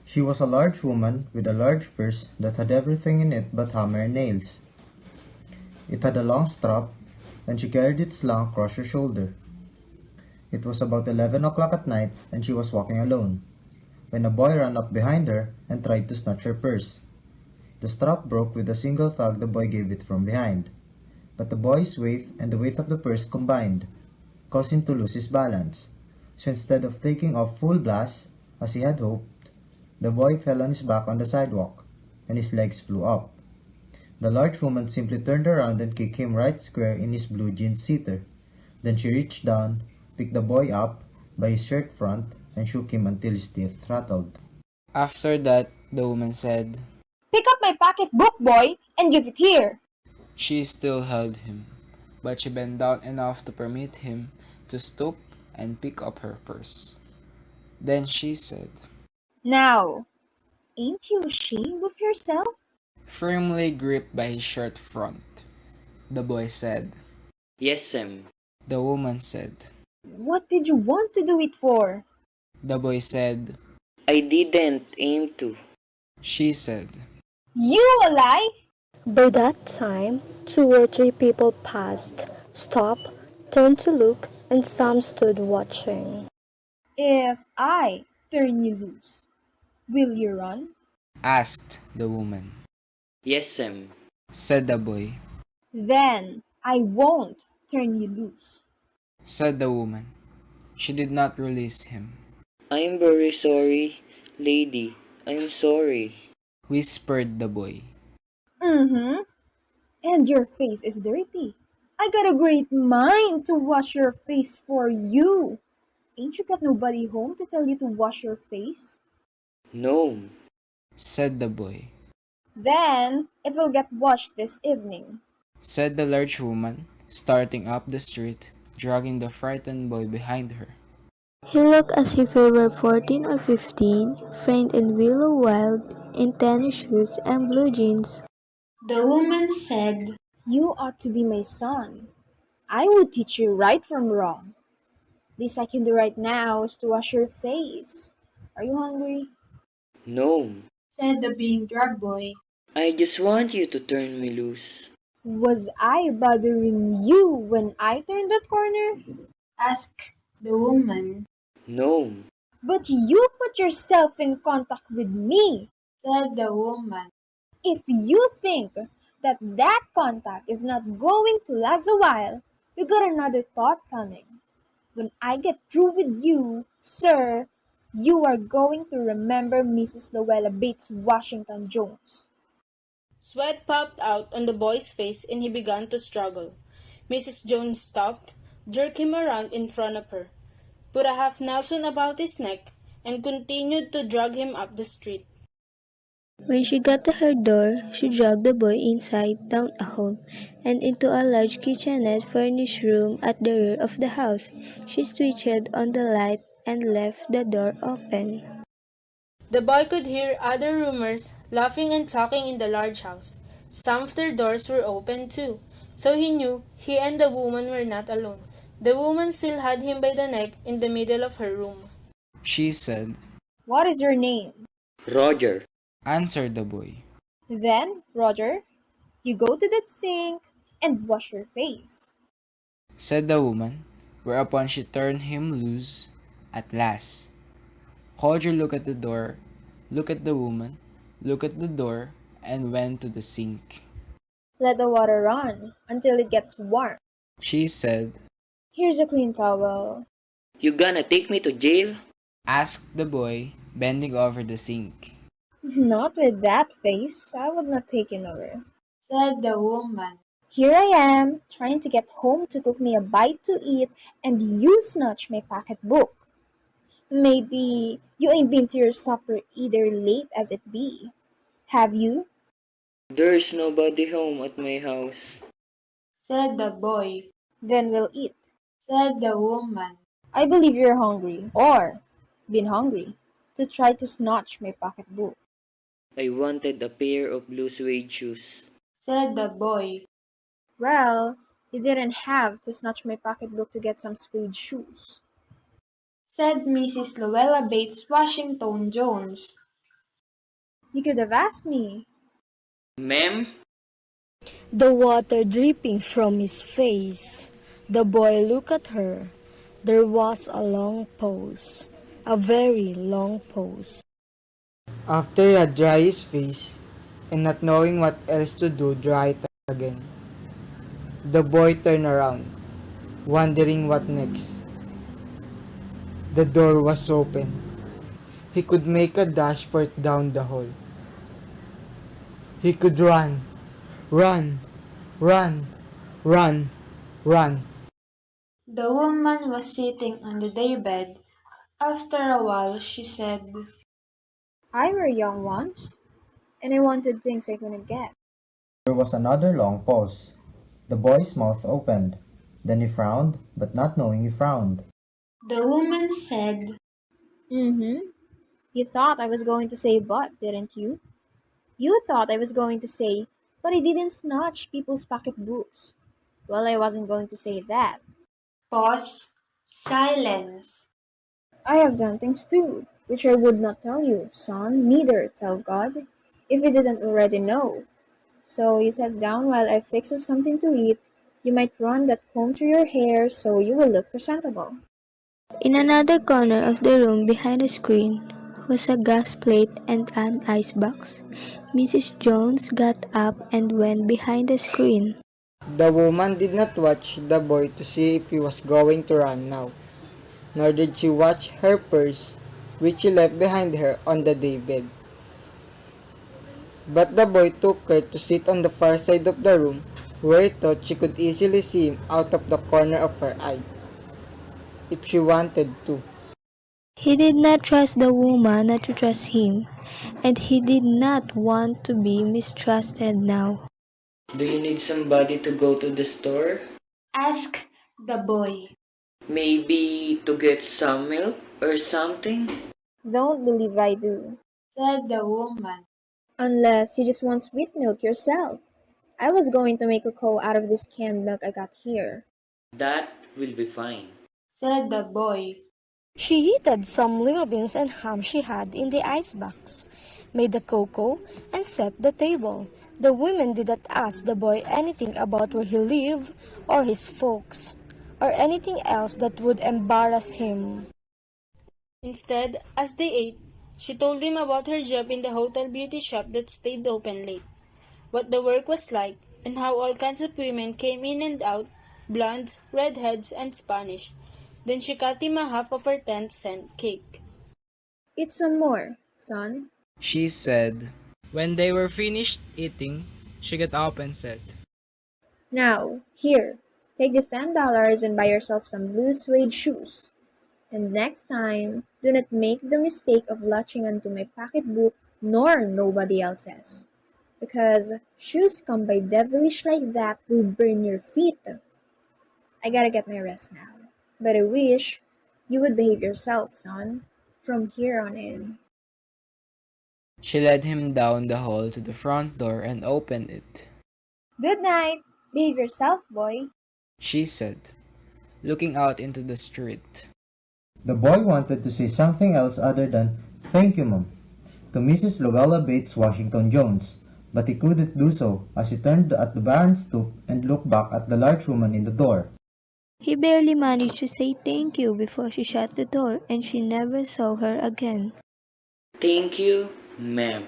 She was a large woman with a large purse that had everything in it but hammer and nails. It had a long strap, and she carried it slung across her shoulder. It was about 11 o'clock at night, and she was walking alone, when a boy ran up behind her and tried to snatch her purse. The strap broke with a single thug the boy gave it from behind, but the boy's weight and the weight of the purse combined caused him to lose his balance. So instead of taking off full blast, as he had hoped, the boy fell on his back on the sidewalk, and his legs flew up. The large woman simply turned around and kicked him right square in his blue jeans seater. Then she reached down, picked the boy up by his shirt front, and shook him until his teeth rattled. After that, the woman said, Pick up my pocketbook, boy, and give it here. she still held him, but she bent down enough to permit him to stoop and pick up her purse. Then she said, Now, ain't you ashamed of yourself? firmly gripped by his shirt front. The boy said. Yes, Sam. The woman said. What did you want to do it for? The boy said. I didn't aim to. She said. You a lie? By that time, 2 or 3 people passed, stopped, turned to look, and some stood watching. If I turn you loose, will you run? Asked the woman. Yes, Sam. Said the boy. Then I won't turn you loose. Said the woman. She did not release him. I'm very sorry, lady. I'm sorry. Whispered the boy. Mm-hmm. And your face is dirty. I got a great mind to wash your face for you. Ain't you got nobody home to tell you to wash your face? No. Said the boy. Then it will get washed this evening. Said the large woman, starting up the street, dragging the frightened boy behind her. He looked as if he were 14 or 15, framed in willow wild, in tennis shoes and blue jeans. The woman said, You ought to be my son. I would teach you right from wrong. Least I can do right now is to wash your face. Are you hungry? No. said the being drug boy. I just want you to turn me loose. Was I bothering you when I turned that corner? Asked the woman. No. But you put yourself in contact with me. Said the woman. If you think that contact is not going to last a while, you got another thought coming. When I get through with you, sir, you are going to remember Mrs. Luella Bates Washington Jones. Sweat popped out on the boy's face and he began to struggle. Mrs. Jones stopped, jerked him around in front of her, put a half Nelson about his neck, and continued to drag him up the street. When she got to her door, she dragged the boy inside, down a hall, and into a large kitchenette furnished room at the rear of the house. She switched on the light and left the door open. The boy could hear other roomers laughing and talking in the large house. Some of their doors were open too, so he knew he and the woman were not alone. The woman still had him by the neck in the middle of her room. She said. What is your name? Roger. Answered the boy. Then, Roger, you go to that sink and wash your face. Said the woman, whereupon she turned him loose at last. Roger looked at the door, looked at the woman, looked at the door, and went to the sink. Let the water run until it gets warm. She said. Here's a clean towel. You gonna take me to jail? Asked the boy, bending over the sink. Not with that face. I would not take you nowhere. Said the woman. Here I am, trying to get home to cook me a bite to eat, and you snatch my pocketbook. Maybe you ain't been to your supper either, late as it be. Have you? There's nobody home at my house. Said the boy. Then we'll eat. Said the woman. I believe you're hungry, or been hungry, to try to snatch my pocketbook. I wanted a pair of blue suede shoes. Said the boy. Well, you didn't have to snatch my pocketbook to get some suede shoes. Said Mrs. Luella Bates Washington Jones. You could have asked me. Ma'am? The water dripping from his face. The boy looked at her. There was a long pause, a very long pause. After he had dried his face, and not knowing what else to do, dry it again, the boy turned around, wondering what next. The door was open. He could make a dash for it down the hall. He could run, run, run, run, run. The woman was sitting on the daybed. After a while, she said, I were young once, and I wanted things I couldn't get. There was another long pause. The boy's mouth opened. Then he frowned, but not knowing he frowned. The woman said, Mm-hmm. You thought I was going to say but, didn't you? You thought I was going to say, but I didn't snatch people's pocketbooks. Well, I wasn't going to say that. pause, silence. I have done things too, which I would not tell you, son, neither tell God, if you didn't already know. So you sat down while I fix us something to eat. You might run that comb through your hair so you will look presentable. In another corner of the room behind the screen was a gas plate and an icebox. Mrs. Jones got up and went behind the screen. The woman did not watch the boy to see if he was going to run now, nor did she watch her purse, which she left behind her on the daybed. But the boy took her to sit on the far side of the room, where he thought she could easily see him out of the corner of her eye, if she wanted to. He did not trust the woman not to trust him, and he did not want to be mistrusted now. Do you need somebody to go to the store? Asked the boy. Maybe to get some milk or something? Don't believe I do. Said the woman. Unless you just want sweet milk yourself. I was going to make cocoa out of this canned milk I got here. That will be fine. Said the boy. She heated some lima beans and ham she had in the icebox, made the cocoa, and set the table. The woman did not ask the boy anything about where he lived, or his folks, or anything else that would embarrass him. Instead, as they ate, she told him about her job in the hotel beauty shop that stayed open late, what the work was like, and how all kinds of women came in and out, blondes, redheads, and Spanish. Then she cut him a half of her 10-cent cake. Eat some more, son. She said. When they were finished eating, she got up and said, Now, here, take this $10 and buy yourself some blue suede shoes. And next time, do not make the mistake of latching onto my pocketbook nor nobody else's. Because shoes come by devilish like that will burn your feet. I gotta get my rest now. But I wish you would behave yourself, son, from here on in. She led him down the hall to the front door and opened it. Good night. Behave yourself, boy. She said, looking out into the street. The boy wanted to say something else other than, "Thank you, Mom," to Mrs. Luella Bates Washington Jones, but he couldn't do so as he turned at the barn stoop and looked back at the large woman in the door. He barely managed to say thank you before she shut the door and she never saw her again. Thank you, ma'am.